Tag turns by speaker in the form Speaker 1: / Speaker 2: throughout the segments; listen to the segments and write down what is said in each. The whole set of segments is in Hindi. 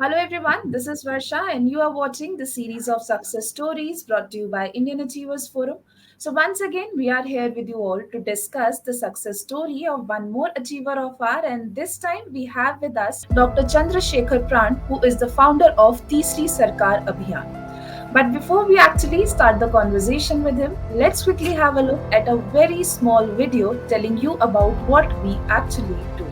Speaker 1: Hello everyone, this is Varsha and you are watching the series of success stories brought to you by Indian Achievers Forum. So once again, we are here with you all to discuss the success story of one more achiever of our, and this time we have with us Dr. Chandrasekhar Pran, who is the founder of Tisri Sarkar Abhiyan. But before we actually start the conversation with him, let's quickly have a look at a very small video telling you about what we actually do.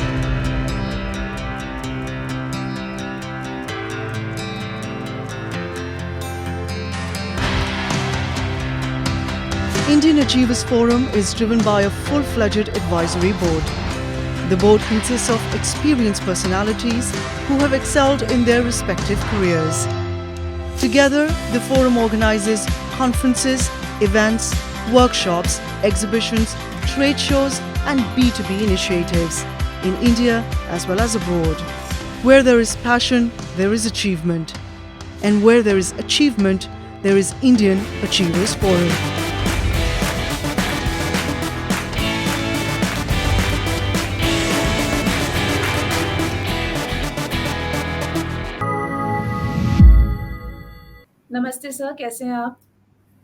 Speaker 2: Indian Achievers Forum is driven by a full-fledged advisory board. The board consists of experienced personalities who have excelled in their respective careers. Together, the forum organizes conferences, events, workshops, exhibitions, trade shows, and B2B initiatives in India as well as abroad. Where there is passion, there is achievement. And where there is achievement, there is Indian Achievers Forum.
Speaker 1: नमस्ते सर, कैसे हैं आप?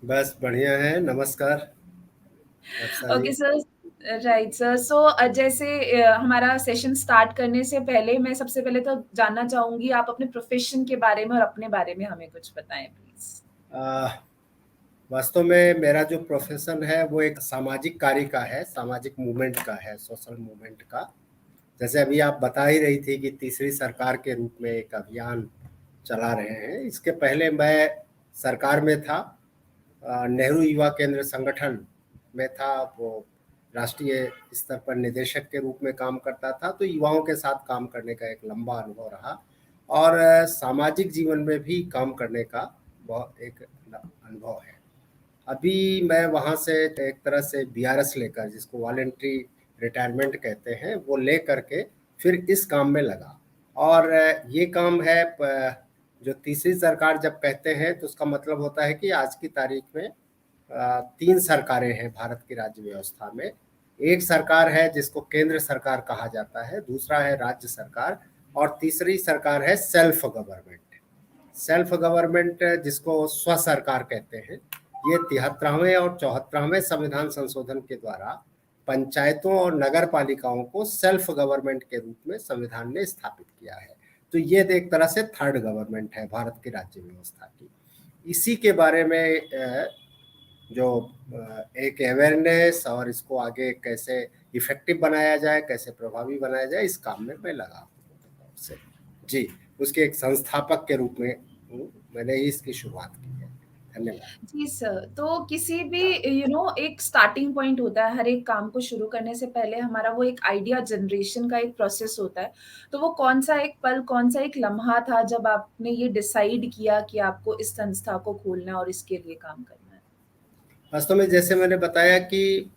Speaker 3: बस बढ़िया है। नमस्कार Varsha ji.
Speaker 1: Okay sir, right sir. So जैसे हमारा सेशन स्टार्ट करने से पहले मैं सबसे पहले तो जानना चाहूंगी आप अपने प्रोफेशन के बारे में और अपने बारे में हमें कुछ बताएं प्लीज।
Speaker 3: आ, वास्तव में मेरा जो प्रोफेशन है वो एक सामाजिक कार्य का है, सामाजिक मूवमेंट का है, सोशल मूवमेंट का। जैसे अभी आप बता ही रही थी कि तीसरी सरकार के रूप में एक अभियान चला रहे हैं। इसके पहले मैं सरकार में था, नेहरू युवा केंद्र संगठन में था, वो राष्ट्रीय स्तर पर निदेशक के रूप में काम करता था। तो युवाओं के साथ काम करने का एक लंबा अनुभव रहा और सामाजिक जीवन में भी काम करने का बहुत एक अनुभव है। अभी मैं वहाँ से एक तरह से बीआरएस लेकर, जिसको वॉलंटरी रिटायरमेंट कहते हैं, वो ले करके फिर इस काम में लगा। और ये काम है, जो तीसरी सरकार जब कहते हैं तो उसका मतलब होता है कि आज की तारीख में 3 सरकारें हैं भारत की राज्य व्यवस्था में। एक सरकार है जिसको केंद्र सरकार कहा जाता है, दूसरा है राज्य सरकार, और तीसरी सरकार है सेल्फ गवर्नमेंट। सेल्फ गवर्नमेंट जिसको स्व सरकार कहते हैं, ये 73वें और 74वें संविधान संशोधन के द्वारा पंचायतों और नगर पालिकाओं को सेल्फ गवर्नमेंट के रूप में संविधान ने स्थापित किया है। तो ये एक तरह से थर्ड गवर्नमेंट है भारत की राज्य व्यवस्था की। इसी के बारे में जो एक अवेयरनेस और इसको आगे कैसे इफेक्टिव बनाया जाए, कैसे प्रभावी बनाया जाए, इस काम में मैं लगा से जी, उसके एक संस्थापक के रूप में मैंने इसकी शुरुआत की है। धन्यवाद।
Speaker 1: जी सर, तो किसी भी एक स्टार्टिंग पॉइंट होता है, हर एक काम को शुरू करने से पहले हमारा वो एक आइडिया जनरेशन का एक प्रोसेस होता है। तो वो कौन सा एक पल, कौन सा एक लम्हा था जब आपने ये डिसाइड किया कि आपको इस संस्था को खोलना है और इसके लिए काम करना है?
Speaker 3: वास्तव में जैसे मैंने बताया कि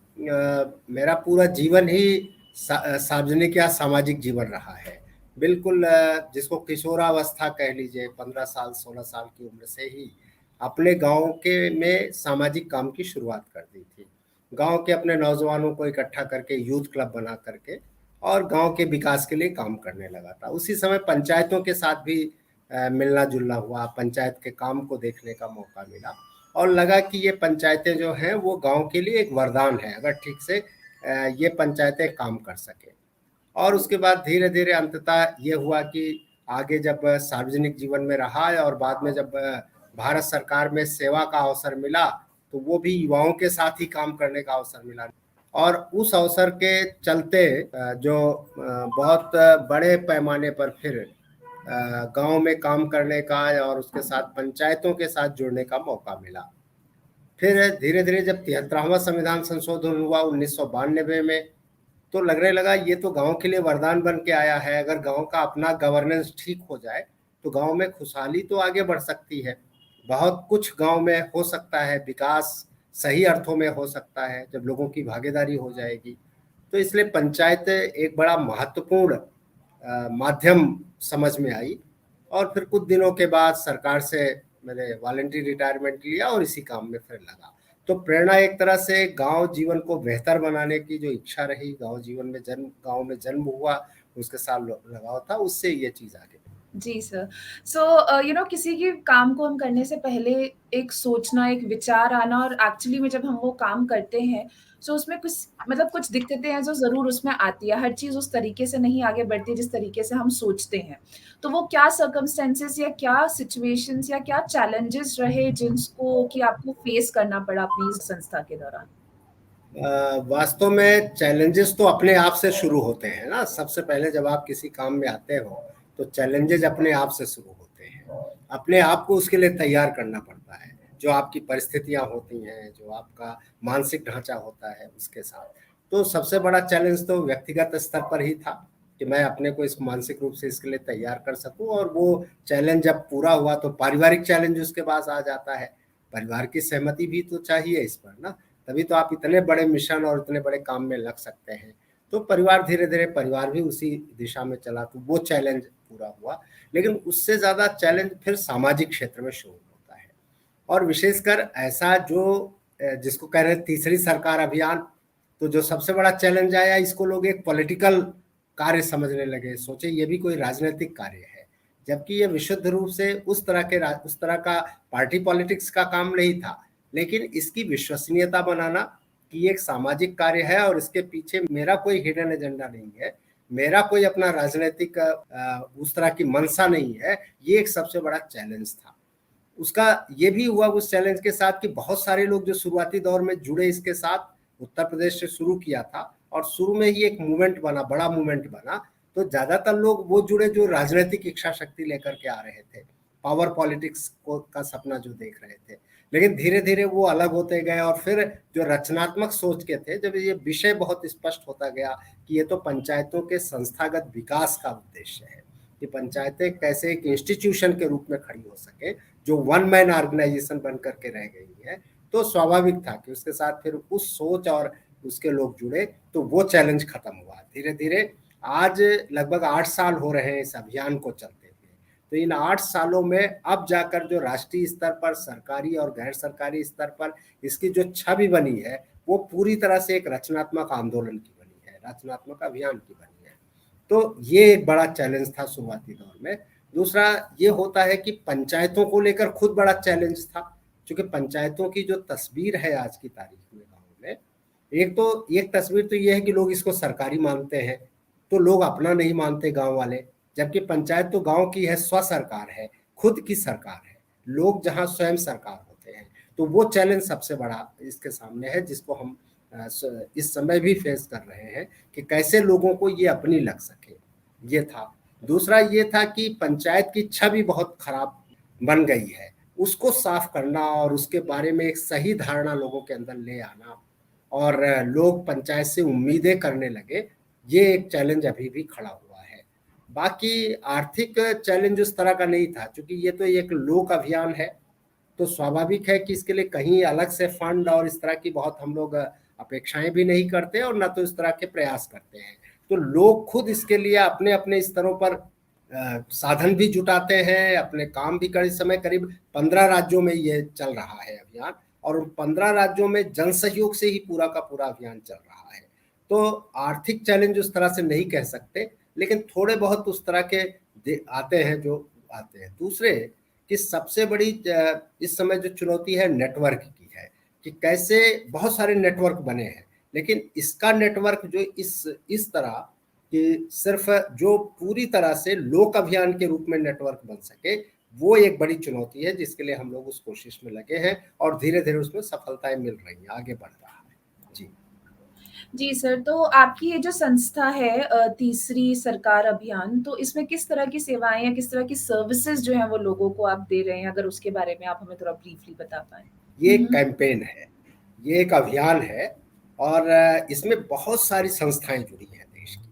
Speaker 3: मेरा पूरा जीवन ही सार्वजनिक या सामाजिक जीवन रहा है। बिल्कुल जिसको किशोरावस्था कह लीजिए, 15 साल 16 साल की उम्र से ही अपने गांव के में सामाजिक काम की शुरुआत कर दी थी। गांव के अपने नौजवानों को इकट्ठा करके यूथ क्लब बना करके और गांव के विकास के लिए काम करने लगा था। उसी समय पंचायतों के साथ भी मिलना जुलना हुआ, पंचायत के काम को देखने का मौका मिला और लगा कि ये पंचायतें जो हैं वो गांव के लिए एक वरदान है, अगर ठीक से ये पंचायतें काम कर सके। और उसके बाद धीरे धीरे अंततः ये हुआ कि आगे जब सार्वजनिक जीवन में रहा है और बाद में जब भारत सरकार में सेवा का अवसर मिला, तो वो भी युवाओं के साथ ही काम करने का अवसर मिला। और उस अवसर के चलते जो बहुत बड़े पैमाने पर फिर गांव में काम करने का और उसके साथ पंचायतों के साथ जुड़ने का मौका मिला। फिर धीरे धीरे जब 73वां संविधान संशोधन हुआ 1992 में, तो लगने लगा ये तो गांव के लिए वरदान बन के आया है। अगर गांव का अपना गवर्नेंस ठीक हो जाए तो गांव में खुशहाली तो आगे बढ़ सकती है, बहुत कुछ गांव में हो सकता है, विकास सही अर्थों में हो सकता है जब लोगों की भागीदारी हो जाएगी। तो इसलिए पंचायत एक बड़ा महत्वपूर्ण माध्यम समझ में आई। और फिर कुछ दिनों के बाद सरकार से मैंने वॉलंटरी रिटायरमेंट लिया और इसी काम में फिर लगा। तो प्रेरणा एक तरह से गांव जीवन को बेहतर बनाने की जो इच्छा रही, गांव में जन्म हुआ, उसके साथ लगाव था, उससे ये चीज आ गई।
Speaker 1: जी सर। सो किसी के काम को हम करने से पहले एक सोचना, एक विचार आना और एक्चुअली में जब हम वो काम करते हैं, सो उसमें कुछ मतलब कुछ दिक्कतें हैं जो ज़रूर उसमें आती है। हर चीज़ उस तरीके से नहीं आगे बढ़ती जिस तरीके से हम सोचते हैं। तो वो क्या सर्कमस्टेंसेस या क्या सिचुएशंस या क्या चैलेंजेस रहे जिनको कि आपको फेस करना पड़ा अपनी इस संस्था के दौरान?
Speaker 3: वास्तव में चैलेंजेस तो अपने आप से शुरू होते हैं ना। सबसे पहले जब आप किसी काम में आते हो तो चैलेंजेस अपने आप से शुरू होते हैं। अपने आप को उसके लिए तैयार करना पड़ता है, जो आपकी परिस्थितियां होती हैं, जो आपका मानसिक ढांचा होता है उसके साथ। तो सबसे बड़ा चैलेंज तो व्यक्तिगत स्तर पर ही था कि मैं अपने को इस मानसिक रूप से इसके लिए तैयार कर सकूं। और वो चैलेंज जब पूरा हुआ तो पारिवारिक चैलेंज उसके पास आ जाता है। परिवार की सहमति भी तो चाहिए इस पर ना, तभी तो आप इतने बड़े मिशन और इतने बड़े काम में लग सकते हैं। तो परिवार धीरे धीरे परिवार भी उसी दिशा में चला, तो वो चैलेंज पूरा हुआ। लेकिन उससे ज्यादा चैलेंज फिर सामाजिक क्षेत्र में शुरू होता है, और विशेषकर ऐसा जो जिसको कह रहे हैं तीसरी सरकार अभियान। तो जो सबसे बड़ा चैलेंज आया, इसको लोग एक पॉलिटिकल कार्य समझने लगे, सोचे ये भी कोई राजनीतिक कार्य है, जबकि ये विशुद्ध रूप से उस तरह का पार्टी पॉलिटिक्स का काम नहीं था। लेकिन इसकी विश्वसनीयता बनाना कि एक सामाजिक कार्य है और इसके पीछे मेरा कोई हिडन एजेंडा नहीं है, मेरा कोई अपना राजनीतिक उस तरह की मंशा नहीं है, ये एक सबसे बड़ा चैलेंज था। उसका ये भी हुआ उस चैलेंज के साथ कि बहुत सारे लोग जो शुरुआती दौर में जुड़े इसके साथ, उत्तर प्रदेश से शुरू किया था और शुरू में ही एक मूवमेंट बना, बड़ा मूवमेंट बना। तो ज्यादातर लोग वो जुड़े जो राजनीतिक इच्छा शक्ति लेकर के आ रहे थे, पावर पॉलिटिक्स को का सपना जो देख रहे थे। लेकिन धीरे धीरे वो अलग होते गए, और फिर जो रचनात्मक सोच के थे, जब ये विषय बहुत स्पष्ट होता गया कि ये तो पंचायतों के संस्थागत विकास का उद्देश्य है कि पंचायतें कैसे एक इंस्टीट्यूशन के रूप में खड़ी हो सके, जो वन मैन ऑर्गेनाइजेशन बन करके रह गई है। तो स्वाभाविक था कि उसके साथ फिर उस सोच और उसके लोग जुड़े, तो वो चैलेंज खत्म हुआ धीरे धीरे। आज लगभग 8 साल हो रहे हैं इस अभियान को चलते हुए। तो इन 8 सालों में अब जाकर जो राष्ट्रीय स्तर पर, सरकारी और गैर सरकारी स्तर पर इसकी जो छवि बनी है, वो पूरी तरह से एक रचनात्मक आंदोलन की बनी है, रचनात्मक अभियान की बनी है। तो ये एक बड़ा चैलेंज था शुरुआती दौर में। दूसरा ये होता है कि पंचायतों को लेकर खुद बड़ा चैलेंज था, क्योंकि पंचायतों की जो तस्वीर है आज की तारीख में गाँव में, एक तस्वीर तो ये है कि लोग इसको सरकारी मानते हैं, तो लोग अपना नहीं मानते गांव वाले। जबकि पंचायत तो गांव की है, स्व सरकार है, खुद की सरकार है, लोग जहां स्वयं सरकार होते हैं। तो वो चैलेंज सबसे बड़ा इसके सामने है, जिसको हम इस समय भी फेस कर रहे हैं कि कैसे लोगों को ये अपनी लग सके, ये था। दूसरा ये था कि पंचायत की छवि बहुत खराब बन गई है, उसको साफ करना और उसके बारे में एक सही धारणा लोगों के अंदर ले आना, और लोग पंचायत से उम्मीदें करने लगे, ये एक चैलेंज अभी भी खड़ा हुआ है। बाकी आर्थिक चैलेंज उस तरह का नहीं था, क्योंकि ये तो एक लोक अभियान है, तो स्वाभाविक है कि इसके लिए कहीं अलग से फंड और इस तरह की बहुत हम लोग अपेक्षाएं भी नहीं करते, और ना तो इस तरह के प्रयास करते हैं। तो लोग खुद इसके लिए अपने अपने स्तरों पर साधन भी जुटाते हैं, अपने काम भी कर। इस समय करीब 15 राज्यों में ये चल रहा है अभियान, और उन 15 राज्यों में जन सहयोग से ही पूरा का पूरा अभियान चल रहा है। तो आर्थिक चैलेंज उस तरह से नहीं कह सकते, लेकिन थोड़े बहुत उस तरह के आते हैं जो आते हैं। दूसरे कि सबसे बड़ी इस समय जो चुनौती है नेटवर्क की है, कि कैसे बहुत सारे नेटवर्क बने हैं, लेकिन इसका नेटवर्क जो इस तरह कि सिर्फ जो पूरी तरह से लोक अभियान के रूप में नेटवर्क बन सके, वो एक बड़ी चुनौती है, जिसके लिए हम लोग उस कोशिश में लगे हैं और धीरे धीरे उसमें सफलताएं मिल रही हैं, आगे बढ़ रहा है। जी
Speaker 1: जी सर, तो आपकी ये जो संस्था है तीसरी सरकार अभियान, तो इसमें किस तरह की सेवाएँ या किस तरह की सर्विसेज़ जो हैं वो लोगों को आप दे रहे हैं? अगर उसके बारे में आप हमें थोड़ा ब्रीफली बता पाएँ?
Speaker 3: ये
Speaker 1: हुँ,
Speaker 3: एक
Speaker 1: हुँ।
Speaker 3: कैंपेन है, ये एक अभियान है, और इसमें बहुत सारी संस्थाएं जुड़ी हैं देश की।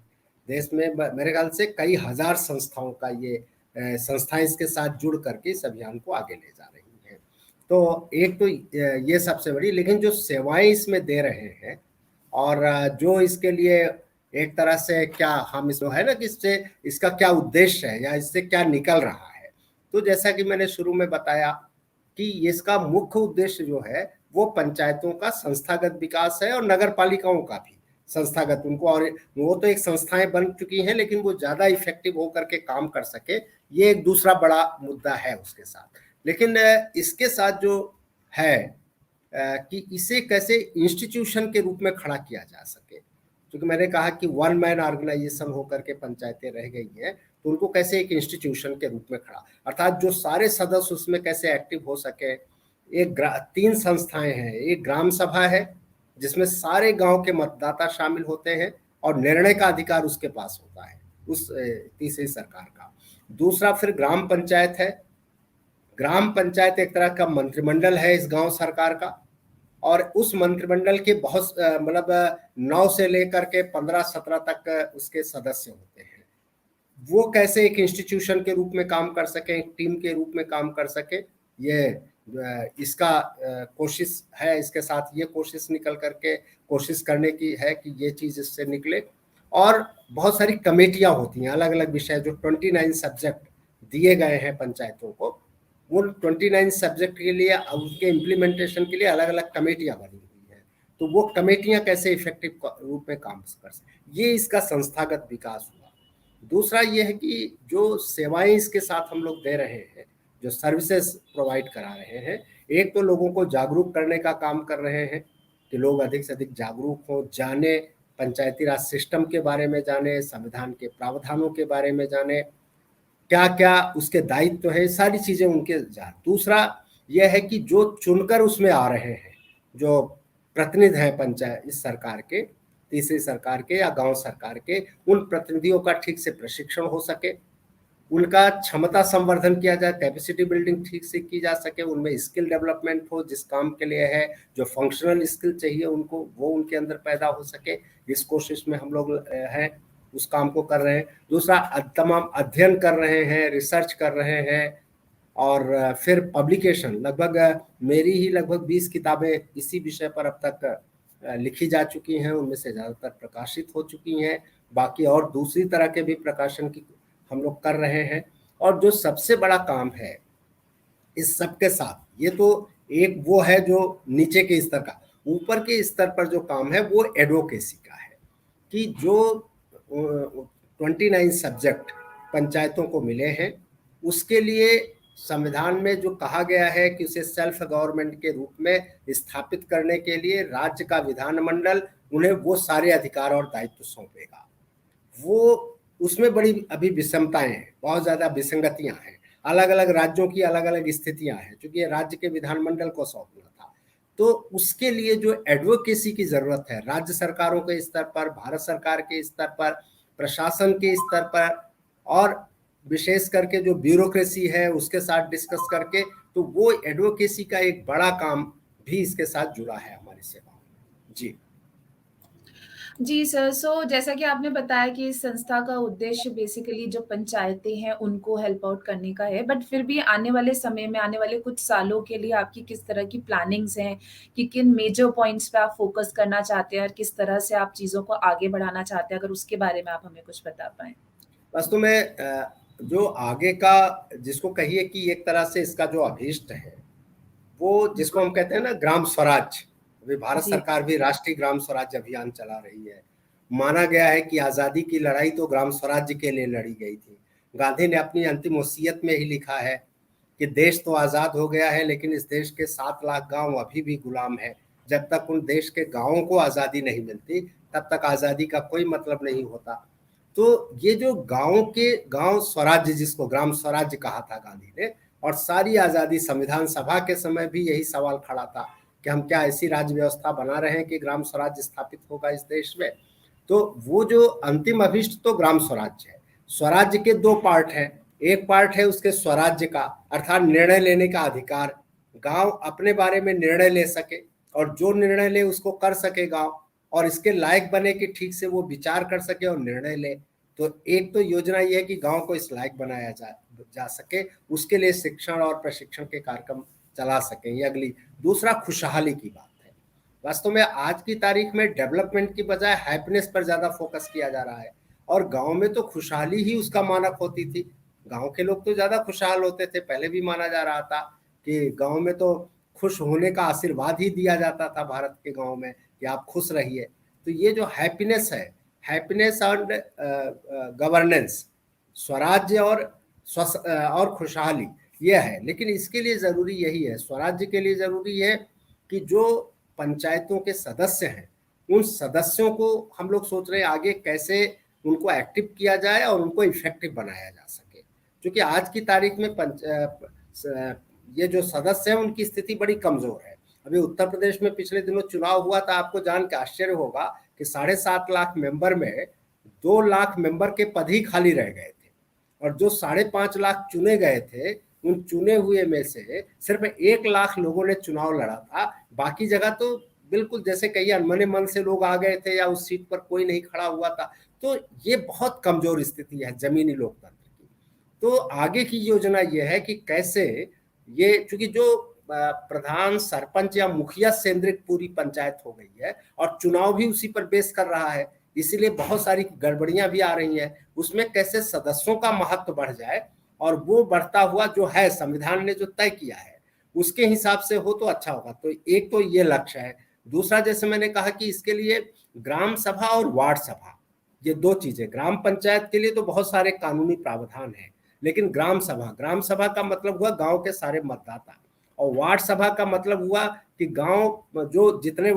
Speaker 3: देश में मेरे ख्याल से कई हजार संस्थाओं का ये संस्थाएं इसके साथ जुड़ करके इस अभियान को आगे ले जा रही हैं। तो एक तो ये सबसे बड़ी, लेकिन जो सेवाएं इसमें दे रहे हैं और जो इसके लिए एक तरह से क्या हम इसमें है ना कि इससे इसका क्या उद्देश्य है या इससे क्या निकल रहा है। तो जैसा कि मैंने शुरू में बताया कि इसका मुख्य उद्देश्य जो है वो पंचायतों का संस्थागत विकास है, और नगर पालिकाओं का भी, संस्थागत उनको, और वो तो एक संस्थाएं बन चुकी हैं लेकिन वो ज्यादा इफेक्टिव होकर के काम कर सके, ये एक दूसरा बड़ा मुद्दा है उसके साथ। लेकिन इसके साथ जो है कि इसे कैसे इंस्टीट्यूशन के रूप में खड़ा किया जा सके, क्योंकि मैंने कहा कि वन मैन ऑर्गेनाइजेशन होकर के पंचायतें रह गई हैं, तो उनको कैसे एक इंस्टीट्यूशन के रूप में खड़ा, अर्थात जो सारे सदस्य उसमें कैसे एक्टिव हो सके। एक 3 संस्थाएं हैं, एक ग्राम सभा है जिसमें सारे गांव के मतदाता शामिल होते हैं और निर्णय का अधिकार उसके पास होता है उस तीसरी सरकार का। दूसरा फिर ग्राम पंचायत है। ग्राम पंचायत एक तरह का मंत्रिमंडल है इस गांव सरकार का, और उस मंत्रिमंडल के बहुत मतलब 9 से लेकर के 15-17 तक उसके सदस्य होते हैं। वो कैसे एक इंस्टीट्यूशन के रूप में काम कर सके, एक टीम के रूप में काम कर सके, ये इसका कोशिश है। इसके साथ ये कोशिश निकल करके कोशिश करने की है कि ये चीज इससे निकले। और बहुत सारी कमेटियां होती हैं अलग अलग विषय, जो 29 सब्जेक्ट दिए गए हैं पंचायतों को, वो 29 सब्जेक्ट के लिए उनके इम्प्लीमेंटेशन के लिए अलग अलग कमेटियां बनी हुई है। तो वो कमेटियां कैसे इफेक्टिव रूप में काम कर सके, ये इसका संस्थागत विकास हुआ। दूसरा ये है कि जो सेवाएं इसके साथ हम लोग दे रहे हैं, जो सर्विसेज प्रोवाइड करा रहे हैं, एक तो लोगों को जागरूक करने का काम कर रहे हैं कि लोग अधिक से अधिक जागरूक हों, जाने पंचायती राज सिस्टम के बारे में, जाने संविधान के प्रावधानों के बारे में, जाने क्या क्या उसके दायित्व है, सारी चीजें उनके जान। दूसरा यह है कि जो चुनकर उसमें आ रहे हैं, जो प्रतिनिधि हैं पंचायत इस सरकार के, तीसरी सरकार के या गांव सरकार के, उन प्रतिनिधियों का ठीक से प्रशिक्षण हो सके, उनका क्षमता संवर्धन किया जाए, कैपेसिटी बिल्डिंग ठीक से की जा सके, उनमें स्किल डेवलपमेंट हो, जिस काम के लिए है जो फंक्शनल स्किल चाहिए उनको, वो उनके अंदर पैदा हो सके। इस कोशिश में हम लोग हैं, उस काम को कर रहे हैं। दूसरा तमाम अध्ययन कर रहे हैं, रिसर्च कर रहे हैं, और फिर पब्लिकेशन, लगभग मेरी ही लगभग 20 किताबें इसी विषय पर अब तक लिखी जा चुकी हैं, उनमें से ज़्यादातर प्रकाशित हो चुकी हैं। बाकी और दूसरी तरह के भी प्रकाशन की हम लोग कर रहे हैं। और जो सबसे बड़ा काम है इस सब के साथ, ये तो एक वो है जो नीचे के स्तर का, ऊपर के स्तर पर जो काम है वो एडवोकेसी का है कि जो 29 सब्जेक्ट पंचायतों को मिले हैं, उसके लिए संविधान में जो कहा गया है कि उसे सेल्फ गवर्नमेंट के रूप में स्थापित करने के लिए राज्य का विधानमंडल उन्हें वो सारे अधिकार और दायित्व सौंपेगा। वो उसमें बड़ी अभी विषमताएं हैं, बहुत ज्यादा विसंगतियां हैं, अलग अलग राज्यों की अलग अलग स्थितियां हैं, क्योंकि ये राज्य के विधानमंडल को सौंपना था। तो उसके लिए जो एडवोकेसी की जरूरत है, राज्य सरकारों के स्तर पर, भारत सरकार के स्तर पर, प्रशासन के स्तर पर, और विशेष करके जो ब्यूरोक्रेसी है उसके साथ डिस्कस करके, तो वो एडवोकेसी का एक बड़ा काम भी इसके साथ जुड़ा है हमारी सेवाओं में। जी
Speaker 1: जी सर, सो जैसा कि आपने बताया कि इस संस्था का उद्देश्य बेसिकली जो पंचायतें हैं उनको हेल्प आउट करने का है, बट फिर भी आने वाले समय में, आने वाले कुछ सालों के लिए आपकी किस तरह की प्लानिंग्स हैं कि किन मेजर पॉइंट्स पे आप फोकस करना चाहते हैं और किस तरह से आप चीज़ों को आगे बढ़ाना चाहते हैं, अगर उसके बारे में आप हमें कुछ बता पाएँ?
Speaker 3: वास्तव में जो आगे का, जिसको कहिए कि एक तरह से इसका जो अभीष्ट है, वो जिसको हम कहते हैं ना ग्राम स्वराज, अभी भारत
Speaker 1: जी।
Speaker 3: सरकार भी राष्ट्रीय ग्राम स्वराज अभियान चला रही है। माना गया है कि आजादी की लड़ाई तो ग्राम स्वराज्य के लिए लड़ी गई थी। गांधी ने अपनी अंतिम वसीयत में ही लिखा है कि देश तो आजाद हो गया है, लेकिन इस देश के 7 लाख गांव अभी भी गुलाम है। जब तक उन देश के गांवों को आजादी नहीं मिलती, तब तक आजादी का कोई मतलब नहीं होता। तो ये जो गांव स्वराज्य, जिसको ग्राम स्वराज्य कहा था गांधी ने, और सारी आजादी, संविधान सभा के समय भी यही सवाल खड़ा था कि हम क्या ऐसी राज्य व्यवस्था बना रहे हैं कि ग्राम स्वराज्य स्थापित होगा इस देश में। तो वो जो अंतिम अभिष्ट तो ग्राम स्वराज्य है। स्वराज्य के 2 पार्ट हैं। एक पार्ट है उसके स्वराज्य का, अर्थात निर्णय लेने का अधिकार, गांव अपने बारे में निर्णय ले सके और जो निर्णय ले उसको कर सके गांव, और इसके लायक बने कि ठीक से वो विचार कर सके और निर्णय ले। तो एक तो योजना ये है कि गांव को इस लायक बनाया जा सके, उसके लिए शिक्षण और प्रशिक्षण के कार्यक्रम चला सकें, ये अगली। दूसरा खुशहाली की बात है। वास्तव में आज की तारीख में डेवलपमेंट की बजाय हैप्पीनेस पर ज्यादा फोकस किया जा रहा है, और गांव में तो खुशहाली ही उसका मानक होती थी। गांव के लोग तो ज्यादा खुशहाल होते थे, पहले भी माना जा रहा था कि गांव में तो खुश होने का आशीर्वाद ही दिया जाता था भारत के गांव में कि आप खुश रहिए। तो ये जो हैप्पीनेस है, हैप्पीनेस और गवर्नेंस, स्वराज्य और खुशहाली, ये है। लेकिन इसके लिए जरूरी यही है, स्वराज्य के लिए जरूरी है कि जो पंचायतों के सदस्य हैं, उन सदस्यों को हम लोग सोच रहे हैं आगे कैसे उनको एक्टिव किया जाए और उनको इफेक्टिव बनाया जा सके। क्योंकि आज की तारीख में ये जो सदस्य हैं उनकी स्थिति बड़ी कमजोर है। अभी उत्तर प्रदेश में पिछले दिनों चुनाव हुआ था, आपको जान के आश्चर्य होगा कि 7.5 लाख मेंबर में 2 लाख मेंबर के पद ही खाली रह गए थे, और जो 5.5 लाख चुने गए थे, उन चुने हुए में से सिर्फ 1 लाख लोगों ने चुनाव लड़ा था। बाकी जगह तो बिल्कुल जैसे कहीं अनमने मन से लोग आ गए थे या उस सीट पर कोई नहीं खड़ा हुआ था। तो ये बहुत कमजोर स्थिति है जमीनी लोकतंत्र की। तो आगे की योजना ये है कि कैसे ये, चूंकि जो प्रधान, सरपंच या मुखिया केंद्रित पूरी पंचायत हो गई है और चुनाव भी उसी पर बेस कर रहा है, इसीलिए बहुत सारी गड़बड़ियां भी आ रही हैं। उसमें कैसे सदस्यों का महत्व बढ़ जाए और वो बढ़ता हुआ जो है संविधान ने जो तय किया है उसके हिसाब से हो तो अच्छा होगा। तो एक तो ये लक्ष्य है। दूसरा, जैसे मैंने कहा कि इसके लिए ग्राम सभा और वार्ड सभा, ये 2 चीजें। ग्राम पंचायत के लिए तो बहुत सारे कानूनी प्रावधान हैं, लेकिन ग्राम सभा का मतलब हुआ गांव के सारे मतदाता, और वार्ड सभा का मतलब हुआ कि गांव जो जितने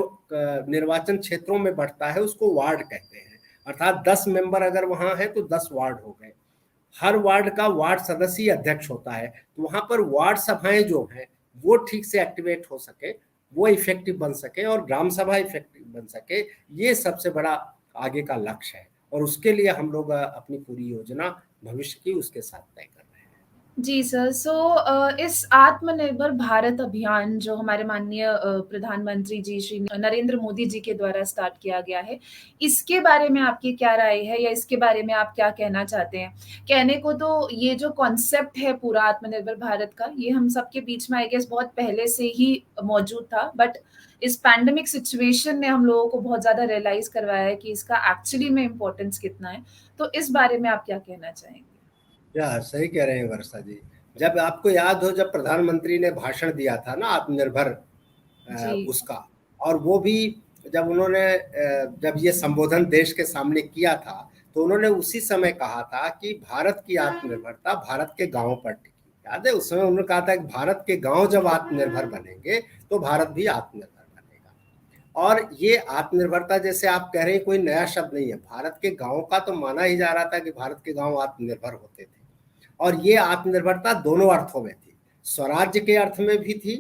Speaker 3: निर्वाचन क्षेत्रों में बढ़ता है उसको वार्ड कहते हैं। अर्थात 10 मेंबर अगर वहां है तो 10 वार्ड हो गए। हर वार्ड का वार्ड सदस्य अध्यक्ष होता है। तो वहां पर वार्ड सभाएं जो हैं वो ठीक से एक्टिवेट हो सके, वो इफेक्टिव बन सके और ग्राम सभा इफेक्टिव बन सके, ये सबसे बड़ा आगे का लक्ष्य है। और उसके लिए हम लोग अपनी पूरी योजना भविष्य की उसके साथ तय कर रहे हैं।
Speaker 1: जी सर, इस आत्मनिर्भर भारत अभियान जो हमारे माननीय प्रधानमंत्री जी श्री नरेंद्र मोदी जी के द्वारा स्टार्ट किया गया है, इसके बारे में आपकी क्या राय है या इसके बारे में आप क्या कहना चाहते हैं? कहने को तो ये जो कॉन्सेप्ट है पूरा आत्मनिर्भर भारत का, ये हम सबके बीच में आई गेस बहुत पहले से ही मौजूद था, बट इस पैंडेमिक सिचुएशन ने हम लोगों को बहुत ज़्यादा रियलाइज़ करवाया है कि इसका एक्चुअली में इम्पोर्टेंस कितना है। तो इस बारे में आप क्या कहना चाहेंगे?
Speaker 3: या सही कह रहे हैं वर्षा जी। जब आपको याद हो, जब प्रधानमंत्री ने भाषण दिया था ना आत्मनिर्भर
Speaker 1: जी।
Speaker 3: उसका, और वो भी जब उन्होंने जब ये संबोधन देश के सामने किया था तो उन्होंने उसी समय कहा था कि भारत की आत्मनिर्भरता भारत के गांवों पर टिकी। याद है, उस समय उन्होंने कहा था कि भारत के गांव जब आत्मनिर्भर बनेंगे तो भारत भी आत्मनिर्भर बनेगा। और ये आत्मनिर्भरता, जैसे आप कह रहे हैं, कोई नया शब्द नहीं है। भारत के गांवों का तो माना ही जा रहा था कि भारत के गांव आत्मनिर्भर होते थे, और ये आत्मनिर्भरता दोनों अर्थों में थी। स्वराज्य के अर्थ में भी थी,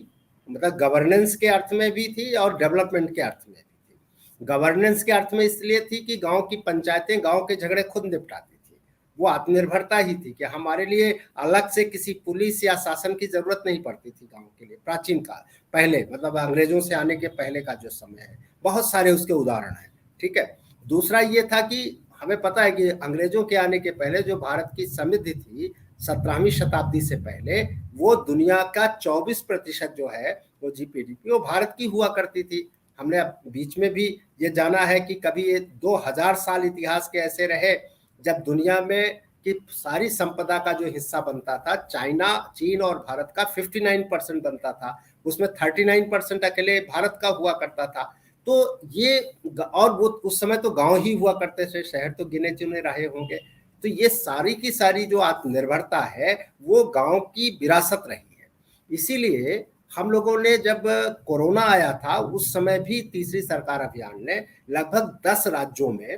Speaker 3: मतलब गवर्नेंस के अर्थ में भी थी, और डेवलपमेंट के अर्थ में भी थी। गवर्नेंस के अर्थ में इसलिए थी कि गांव की पंचायतें गांव के झगड़े खुद निपटाती थी। वो आत्मनिर्भरता ही थी कि हमारे लिए अलग से किसी पुलिस या शासन की जरूरत नहीं पड़ती थी गांव के लिए। प्राचीन काल, पहले मतलब अंग्रेजों से आने के पहले का जो समय है, बहुत सारे उसके उदाहरण हैं। ठीक है। दूसरा ये था कि हमें पता है कि अंग्रेजों के आने के पहले जो भारत की समृद्धि थी 17वीं शताब्दी से पहले, वो दुनिया का 24% जो है वो जीडीपी वो भारत की हुआ करती थी। हमने बीच में भी ये जाना है कि कभी ये 2000 साल इतिहास के ऐसे रहे जब दुनिया में कि सारी संपदा का जो हिस्सा बनता था, चाइना, चीन और भारत का 59% बनता था, उसमें 39% अकेले भारत का हुआ करता था। तो ये, और वो उस समय तो गांव ही हुआ करते थे, शहर तो गिने चुने रहे होंगे। तो ये सारी की सारी जो आत्मनिर्भरता है वो गांव की विरासत रही है। इसीलिए हम लोगों ने, जब कोरोना आया था उस समय भी तीसरी सरकार अभियान ने लगभग 10 राज्यों में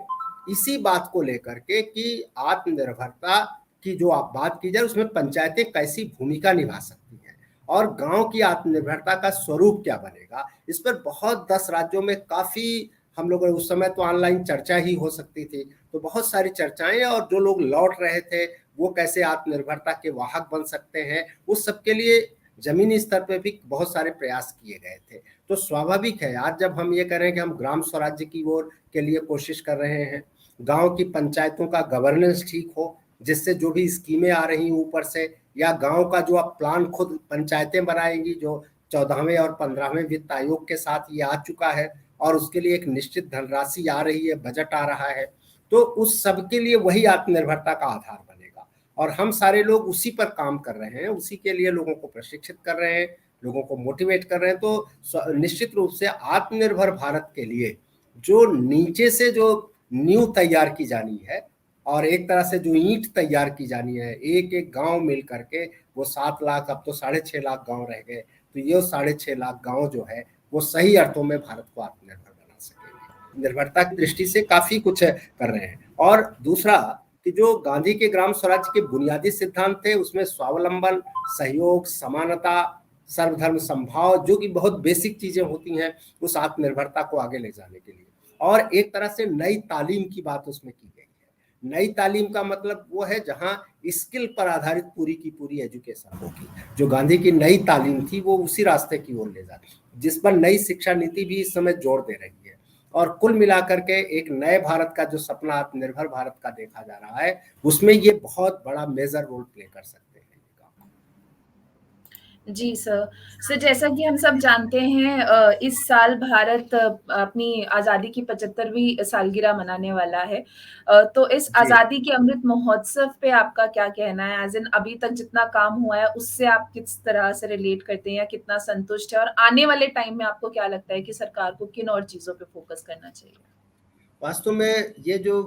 Speaker 3: इसी बात को लेकर के कि आत्मनिर्भरता की जो आप बात की जाए उसमें पंचायतें कैसी भूमिका निभा सकती हैं और गांव की आत्मनिर्भरता का स्वरूप क्या बनेगा, इस पर बहुत 10 राज्यों में काफी हम लोग, उस समय तो ऑनलाइन चर्चा ही हो सकती थी, तो बहुत सारी चर्चाएं, और जो लोग लौट रहे थे वो कैसे आत्मनिर्भरता के वाहक बन सकते हैं, उस सब के लिए जमीनी स्तर पे भी बहुत सारे प्रयास किए गए थे। तो स्वाभाविक है आज जब हम ये कह रहे हैं कि हम ग्राम स्वराज्य की ओर के लिए कोशिश कर रहे हैं, गांव की पंचायतों का गवर्नेंस ठीक हो, जिससे जो भी स्कीमें आ रही ऊपर से, या गांव का जो अब प्लान खुद पंचायतें बनाएंगी, जो 14वें और 15वें वित्त आयोग के साथ ये आ चुका है और उसके लिए एक निश्चित धनराशि आ रही है, बजट आ रहा है, तो उस सब के लिए वही आत्मनिर्भरता का आधार बनेगा। और हम सारे लोग उसी पर काम कर रहे हैं, उसी के लिए लोगों को प्रशिक्षित कर रहे हैं, लोगों को मोटिवेट कर रहे हैं। तो निश्चित रूप से आत्मनिर्भर भारत के लिए जो नीचे से जो नींव तैयार की जानी है और एक तरह से जो ईंट तैयार की जानी है, एक एक गांव मिल करके, वो 7 लाख, अब तो 6.5 लाख गांव रह गए, तो ये 6.5 लाख गांव जो है वो सही अर्थों में भारत को आत्मनिर्भर बना सकेंगे। निर्भरता की दृष्टि से काफी कुछ कर रहे हैं। और दूसरा कि जो गांधी के ग्राम स्वराज के बुनियादी सिद्धांत थे, उसमें स्वावलंबन, सहयोग, समानता, सर्वधर्म समभाव, जो कि बहुत बेसिक चीजें होती हैं उस आत्मनिर्भरता को आगे ले जाने के लिए। और एक तरह से नई तालीम की बात उसमें की गई है। नई तालीम का मतलब वो है जहां स्किल पर आधारित पूरी की पूरी एजुकेशन होगी। जो गांधी की नई तालीम थी वो उसी रास्ते की ओर ले जाती, जिस पर नई शिक्षा नीति भी इस समय जोर दे रही है। और कुल मिलाकर के एक नए भारत का जो सपना, आत्मनिर्भर भारत का देखा जा रहा है, उसमें ये बहुत बड़ा मेजर रोल प्ले कर सकते हैं।
Speaker 1: जी सर। सर, जैसा कि हम सब जानते हैं, इस साल भारत अपनी आज़ादी की 75वीं सालगिरह मनाने वाला है। तो इस
Speaker 3: जी,
Speaker 1: आज़ादी के अमृत महोत्सव पे आपका क्या कहना है? एज़ इन अभी तक जितना काम हुआ है उससे आप किस तरह से रिलेट करते हैं या कितना संतुष्ट है? और आने वाले टाइम में आपको क्या लगता है कि सरकार को किन और चीज़ों पे फोकस करना चाहिए?
Speaker 3: वास्तव में ये जो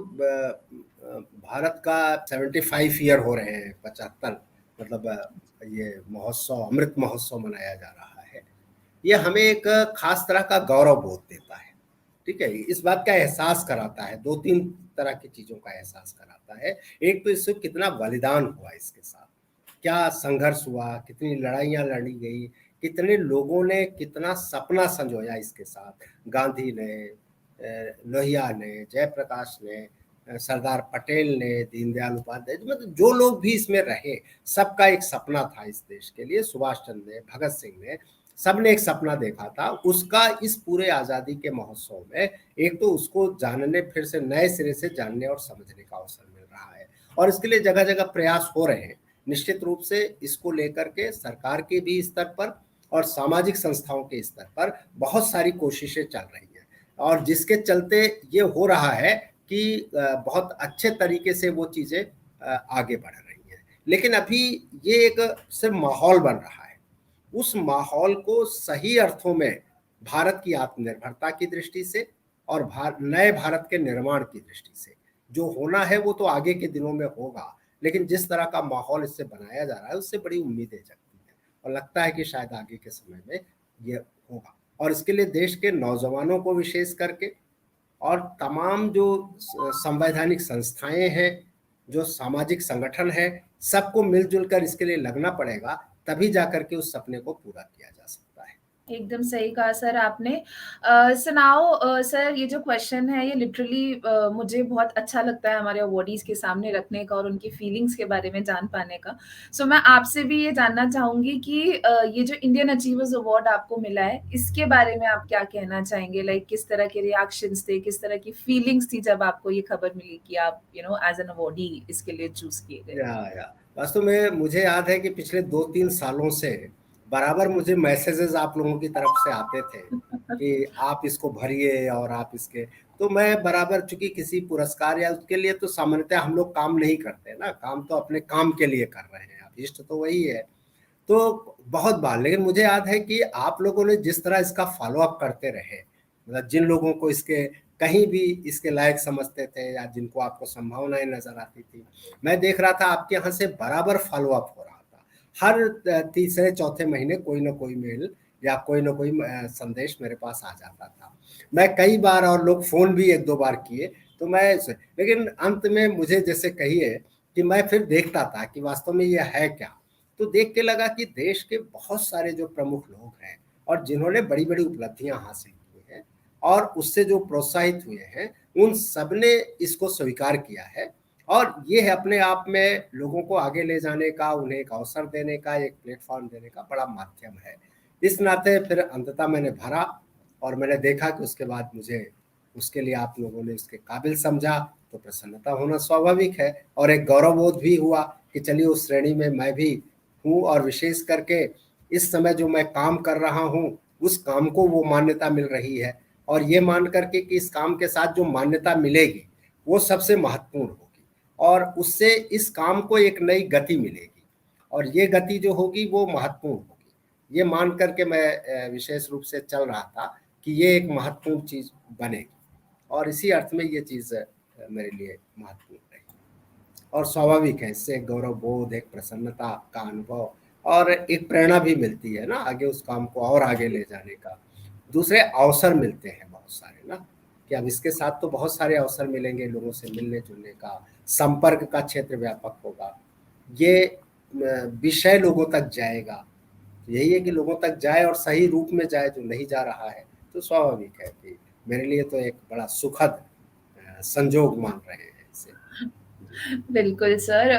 Speaker 3: भारत का 75 ईयर हो रहे हैं, 75, मतलब ये महोत्सव, अमृत महोत्सव मनाया जा रहा है, ये हमें एक खास तरह का गौरव बोध देता है। ठीक है, इस बात का एहसास कराता है, 2-3 तरह की चीजों का एहसास कराता है। एक तो इससे कितना बलिदान हुआ इसके साथ, क्या संघर्ष हुआ, कितनी लड़ाइयाँ लड़ी गई, कितने लोगों ने कितना सपना संजोया इसके साथ। गांधी ने, लोहिया ने, जयप्रकाश ने, सरदार पटेल ने, दीनदयाल उपाध्याय, मतलब जो लोग भी इसमें रहे, सबका एक सपना था इस देश के लिए। सुभाष चंद्र ने, भगत सिंह ने, सबने एक सपना देखा था। उसका इस पूरे आज़ादी के महोत्सव में एक तो उसको जानने, फिर से नए सिरे से जानने और समझने का अवसर मिल रहा है। और इसके लिए जगह जगह प्रयास हो रहे हैं। निश्चित रूप से इसको लेकर के सरकार के भी स्तर पर और सामाजिक संस्थाओं के स्तर पर बहुत सारी कोशिशें चल रही हैं, और जिसके चलते ये हो रहा है कि बहुत अच्छे तरीके से वो चीज़ें आगे बढ़ रही हैं। लेकिन अभी ये एक सिर्फ माहौल बन रहा है। उस माहौल को सही अर्थों में भारत की आत्मनिर्भरता की दृष्टि से और नए भारत के निर्माण की दृष्टि से जो होना है वो तो आगे के दिनों में होगा। लेकिन जिस तरह का माहौल इससे बनाया जा रहा है उससे बड़ी उम्मीदें जगती हैं, और लगता है कि शायद आगे के समय में ये होगा। और इसके लिए देश के नौजवानों को विशेष करके और तमाम जो संवैधानिक संस्थाएं हैं, जो सामाजिक संगठन है, सबको मिलजुल कर इसके लिए लगना पड़ेगा, तभी जाकर के उस सपने को पूरा किया जा सकता है।
Speaker 1: एकदम सही कहा सर आपने। सुनाओ सर, ये जो क्वेश्चन है ये लिटरली मुझे बहुत अच्छा लगता है हमारे अवॉर्डीज के सामने रखने का और उनकी फीलिंग्स के बारे में जान पाने का। सो मैं आपसे भी ये जानना चाहूंगी कि ये जो इंडियन अचीवर्स अवार्ड आपको मिला है इसके बारे में आप क्या कहना चाहेंगे? लाइक किस तरह के रिएक्शंस थे, किस तरह की फीलिंग्स थी जब आपको ये खबर मिली कि आप एज एन अवॉर्डी इसके लिए चूज किए गए?
Speaker 3: या वास्तव में मुझे याद है कि पिछले 2-3 सालों से बराबर मुझे मैसेजेस आप लोगों की तरफ से आते थे कि आप इसको भरिए और आप इसके, तो मैं बराबर, चूंकि किसी पुरस्कार या उसके लिए तो सामान्यतः हम लोग काम नहीं करते ना, काम तो अपने काम के लिए कर रहे हैं, अभिष्ट तो वही है। तो बहुत बार, लेकिन मुझे याद है कि आप लोगों ने जिस तरह इसका फॉलो अप करते रहे, मतलब जिन लोगों को इसके कहीं भी इसके लायक समझते थे या जिनको आपको संभावनाएं नजर आती थी, मैं देख रहा था आपके यहाँ से बराबर फॉलो अप हो रहा था। हर तीसरे चौथे महीने कोई ना कोई मेल या कोई ना कोई संदेश मेरे पास आ जाता था। मैं कई बार, और लोग फोन भी 1-2 बार किए, तो मैं, लेकिन अंत में मुझे जैसे कहिए कि मैं फिर देखता था कि वास्तव में ये है क्या। तो देख के लगा कि देश के बहुत सारे जो प्रमुख लोग हैं और जिन्होंने बड़ी बड़ी उपलब्धियां हासिल की हैं और उससे जो प्रोत्साहित हुए हैं, उन सब ने इसको स्वीकार किया है। और ये है अपने आप में लोगों को आगे ले जाने का, उन्हें एक अवसर देने का, एक प्लेटफॉर्म देने का बड़ा माध्यम है। इस नाते फिर अंततः मैंने भरा और मैंने देखा कि उसके बाद मुझे उसके लिए आप लोगों ने उसके काबिल समझा, तो प्रसन्नता होना स्वाभाविक है और एक गौरवबोध भी हुआ कि चलिए उस श्रेणी में मैं भी हूँ। और विशेष करके इस समय जो मैं काम कर रहा हूँ उस काम को वो मान्यता मिल रही है, और ये मान करके कि इस काम के साथ जो मान्यता मिलेगी वो सबसे महत्वपूर्ण होगी, और उससे इस काम को एक नई गति मिलेगी, और ये गति जो होगी वो महत्वपूर्ण होगी। ये मान करके मैं विशेष रूप से चल रहा था कि ये एक महत्वपूर्ण चीज बनेगी। और इसी अर्थ में ये चीज़ मेरे लिए महत्वपूर्ण रही। और स्वाभाविक है, इससे एक गौरव बोध, एक प्रसन्नता का अनुभव और एक प्रेरणा भी मिलती है ना आगे उस काम को और आगे ले जाने का। दूसरे अवसर मिलते हैं बहुत सारे ना, कि अब इसके साथ तो बहुत सारे अवसर मिलेंगे, लोगों से मिलने जुलने का, संपर्क का क्षेत्र व्यापक होगा, ये विषय लोगों तक जाएगा। यही है कि लोगों तक जाए और सही रूप में जाए, जो नहीं जा रहा है। तो स्वाभाविक है कि मेरे लिए तो एक बड़ा सुखद संजोग मान रहे हैं इसे।
Speaker 1: बिल्कुल सर।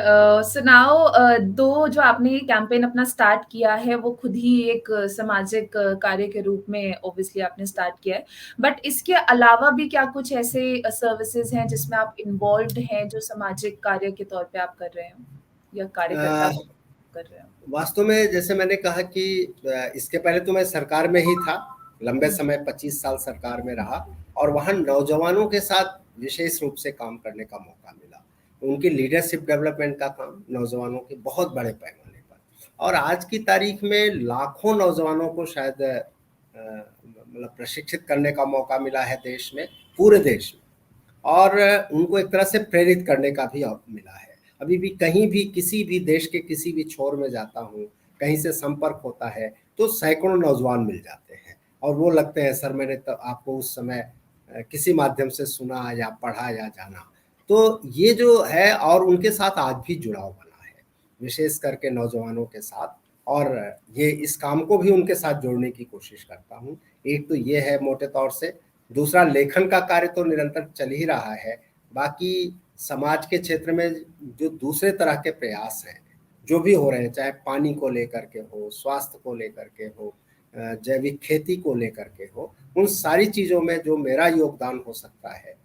Speaker 1: सो नाउ दो जो आपने ये कैंपेन अपना स्टार्ट किया है वो खुद ही एक सामाजिक कार्य के रूप में ऑब्वियसली आपने स्टार्ट किया है, बट इसके अलावा भी क्या कुछ ऐसे सर्विसेज हैं जिसमें आप इन्वॉल्व्ड हैं जो सामाजिक कार्य के तौर पे आप कर रहे हो या कार्यकर्ता कर रहे हो?
Speaker 3: वास्तव में जैसे मैंने कहा कि इसके पहले तो मैं सरकार में ही था, लंबे समय 25 साल सरकार में रहा और वहाँ नौजवानों के साथ विशेष रूप से काम करने का मौका मिला। उनकी लीडरशिप डेवलपमेंट का काम नौजवानों के बहुत बड़े पैमाने पर, और आज की तारीख में लाखों नौजवानों को शायद मतलब प्रशिक्षित करने का मौका मिला है देश में, पूरे देश में, और उनको एक तरह से प्रेरित करने का भी मिला है। अभी भी कहीं भी किसी भी देश के किसी भी छोर में जाता हूँ, कहीं से संपर्क होता है तो सैकड़ों नौजवान मिल जाते हैं और वो लगते हैं सर मैंने तो आपको उस समय किसी माध्यम से सुना या पढ़ा या जाना। तो ये जो है, और उनके साथ आज भी जुड़ाव बना है, विशेष करके नौजवानों के साथ, और ये इस काम को भी उनके साथ जोड़ने की कोशिश करता हूँ। एक तो ये है मोटे तौर से। दूसरा, लेखन का कार्य तो निरंतर चल ही रहा है। बाकी समाज के क्षेत्र में जो दूसरे तरह के प्रयास हैं जो भी हो रहे हैं, चाहे पानी को लेकर के हो, स्वास्थ्य को लेकर के हो, जैविक खेती को लेकर के हो, उन सारी चीज़ों में जो मेरा योगदान हो सकता है,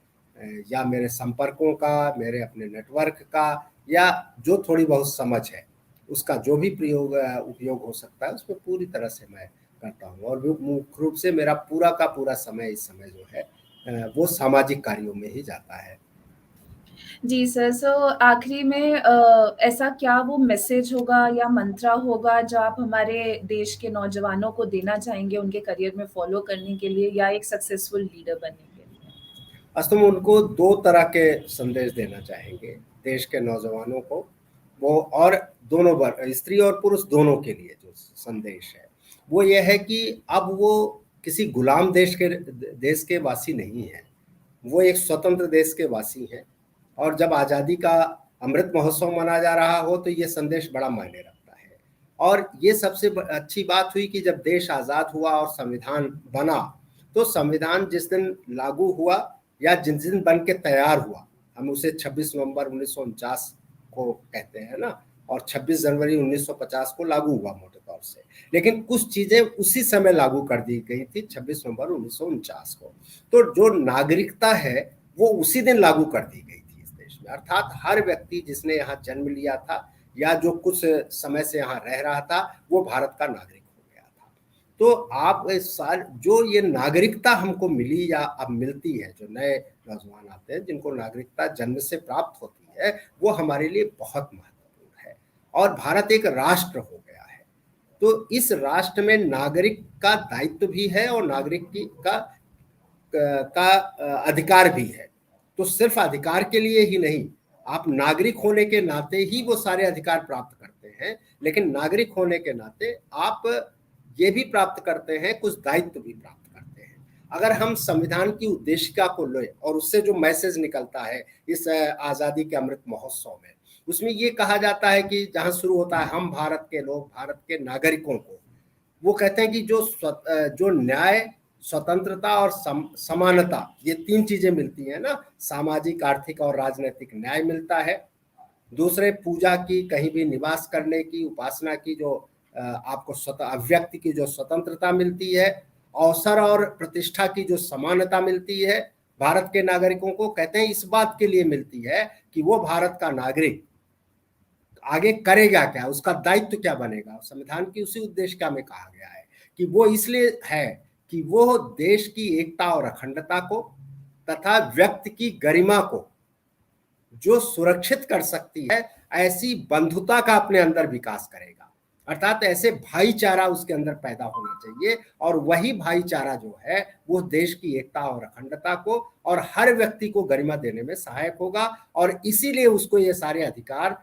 Speaker 3: या मेरे संपर्कों का, मेरे अपने नेटवर्क का, या जो थोड़ी बहुत समझ है उसका जो भी उपयोग हो सकता है, उसमें पूरी तरह से मैं करता हूँ। और मुख्य रूप से मेरा पूरा का पूरा समय इस समय जो है वो सामाजिक कार्यों में ही जाता है।
Speaker 1: जी सर। सो आखिरी में ऐसा क्या वो मैसेज होगा या मंत्रा होगा जो आप हमारे देश के नौजवानों को देना चाहेंगे उनके करियर में फॉलो करने के लिए या एक सक्सेसफुल लीडर बनने के लिए?
Speaker 3: वास्तव में उनको दो तरह के संदेश देना चाहेंगे देश के नौजवानों को, वो, और दोनों वर्ग, स्त्री और पुरुष दोनों के लिए जो संदेश है वो ये है कि अब वो किसी गुलाम देश के वासी नहीं है, वो एक स्वतंत्र देश के वासी हैं। और जब आज़ादी का अमृत महोत्सव मना जा रहा हो तो ये संदेश बड़ा मायने रखता है। और ये सबसे अच्छी बात हुई कि जब देश आज़ाद हुआ और संविधान बना, तो संविधान जिस दिन लागू हुआ या जिस दिन बन के तैयार हुआ, हम उसे 26 नवंबर 1949 को कहते हैं ना, और 26 जनवरी 1950 को लागू हुआ मोटे तौर से। लेकिन कुछ चीज़ें उसी समय लागू कर दी गई थी 26 नवंबर 1949 को। तो जो नागरिकता है वो उसी दिन लागू कर दी गई थी इस देश में। अर्थात हर व्यक्ति जिसने यहाँ जन्म लिया था या जो कुछ समय से यहाँ रह रहा था, वो भारत का नागरिक हो गया था। तो आप इस साल जो ये नागरिकता हमको मिली या अब मिलती है, जो नए नौजवान आते हैं जिनको नागरिकता जन्म से प्राप्त होती है, वो हमारे लिए बहुत महत्वपूर्ण है। और भारत एक राष्ट्र हो गया है, तो इस राष्ट्र में नागरिक का दायित्व भी है और नागरिक का अधिकार भी है। तो सिर्फ अधिकार के लिए ही नहीं, आप नागरिक होने के नाते ही वो सारे अधिकार प्राप्त करते हैं, लेकिन नागरिक होने के नाते आप ये भी प्राप्त करते हैं, कुछ दायित्व भी प्राप्त करते हैं। अगर हम संविधान की उद्देशिका को लें और उससे जो मैसेज निकलता है इस आज़ादी के अमृत महोत्सव में, उसमें ये कहा जाता है कि जहाँ शुरू होता है हम भारत के लोग, भारत के नागरिकों को, वो कहते हैं कि जो न्याय, स्वतंत्रता और समानता, ये तीन चीजें मिलती हैं ना, सामाजिक, आर्थिक और राजनीतिक न्याय मिलता है। दूसरे, पूजा की, कहीं भी निवास करने की, उपासना की जो आपको अभिव्यक्ति की जो स्वतंत्रता मिलती है, अवसर और प्रतिष्ठा की जो समानता मिलती है भारत के नागरिकों को, कहते हैं इस बात के लिए मिलती है कि वो भारत का नागरिक आगे करेगा क्या, उसका दायित्व क्या बनेगा। संविधान की उसी उद्देशिका में कहा गया है कि वो इसलिए है कि वो देश की एकता और अखंडता को तथा व्यक्ति की गरिमा को जो सुरक्षित कर सकती है, ऐसी बंधुता का अपने अंदर विकास करेगा। अर्थात ऐसे भाईचारा उसके अंदर पैदा होना चाहिए, और वही भाईचारा जो है वो देश की एकता और अखंडता को और हर व्यक्ति को गरिमा देने में सहायक होगा, और इसीलिए उसको ये सारे अधिकार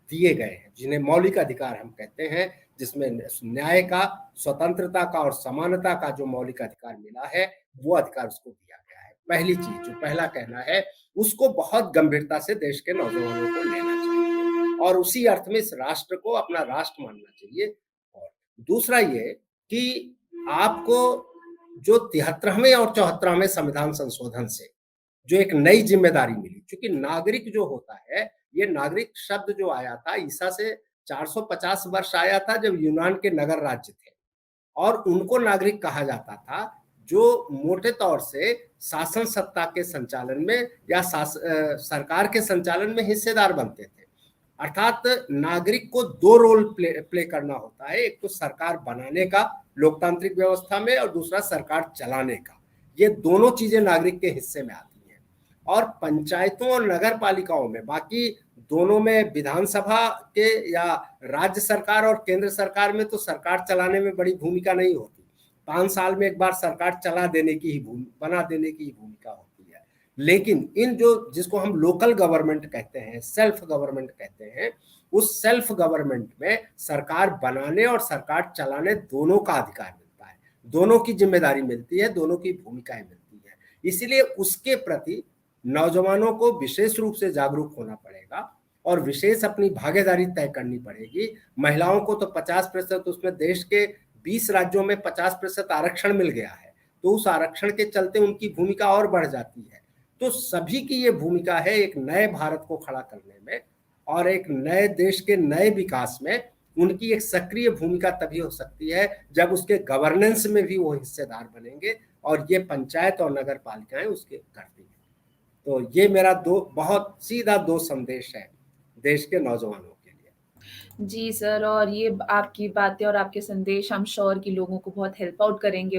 Speaker 3: दिए गए हैं, जिन्हें मौलिक अधिकार हम कहते हैं, जिसमें न्याय का, स्वतंत्रता का और समानता का जो मौलिक अधिकार मिला है, वो अधिकार उसको दिया गया है। पहली चीज, जो पहला कहना है, उसको बहुत गंभीरता से देश के नौजवानों को लेना चाहिए, और उसी अर्थ में इस राष्ट्र को अपना राष्ट्र मानना चाहिए। और दूसरा ये कि आपको जो 73वें और 74वें संविधान संशोधन से जो एक नई जिम्मेदारी मिली, क्योंकि नागरिक जो होता है, ये नागरिक शब्द जो आया था ईसा से 450 वर्ष आया था, जब यूनान के नगर राज्य थे, और उनको नागरिक कहा जाता था जो मोटे तौर से शासन सत्ता के संचालन में या सरकार के संचालन में हिस्सेदार बनते थे। अर्थात नागरिक को दो रोल प्ले करना होता है, एक तो सरकार बनाने का लोकतांत्रिक व्यवस्था में, और दूसरा सरकार चलाने का। ये दोनों चीजें नागरिक के हिस्से में आती हैं। और पंचायतों और नगर पालिकाओं में, बाकी दोनों में, विधानसभा के या राज्य सरकार और केंद्र सरकार में तो सरकार चलाने में बड़ी भूमिका नहीं होती, 5 साल में एक बार सरकार चला देने की ही बना देने की ही भूमिका होती है। लेकिन इन जो जिसको हम लोकल गवर्नमेंट कहते हैं, सेल्फ गवर्नमेंट कहते हैं, उस सेल्फ गवर्नमेंट में सरकार बनाने और सरकार चलाने दोनों का अधिकार मिलता है, दोनों की जिम्मेदारी मिलती है, दोनों की भूमिकाएं मिलती है। इसलिए उसके प्रति नौजवानों को विशेष रूप से जागरूक होना पड़ेगा और विशेष अपनी भागीदारी तय करनी पड़ेगी। महिलाओं को तो 50%, उसमें देश के 20 राज्यों में 50% आरक्षण मिल गया है, तो उस आरक्षण के चलते उनकी भूमिका और बढ़ जाती है। तो सभी की ये भूमिका है एक नए भारत को खड़ा करने में, और एक नए देश के नए विकास में उनकी एक सक्रिय भूमिका तभी हो सकती है जब उसके गवर्नेंस में भी वो हिस्सेदार बनेंगे, और ये पंचायत और नगर पालिकाएं उसके करती हैं। तो ये मेरा बहुत सीधा दो संदेश है देश के नौजवानों के लिए।
Speaker 1: जी सर, और ये आपकी बातें और आपके संदेश आई एम श्योर कि लोगों को बहुत हेल्प आउट करेंगे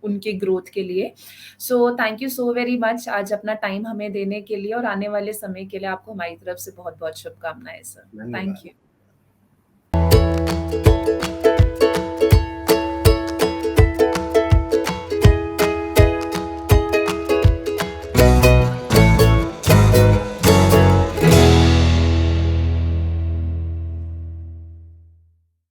Speaker 1: उनके ग्रोथ के लिए। So thank you so very much आज अपना टाइम हमें देने के लिए, और आने वाले समय के लिए आपको हमारी तरफ से बहुत-बहुत शुभकामनाएँ सर। थैंक
Speaker 3: धन्यवाद।
Speaker 1: यू।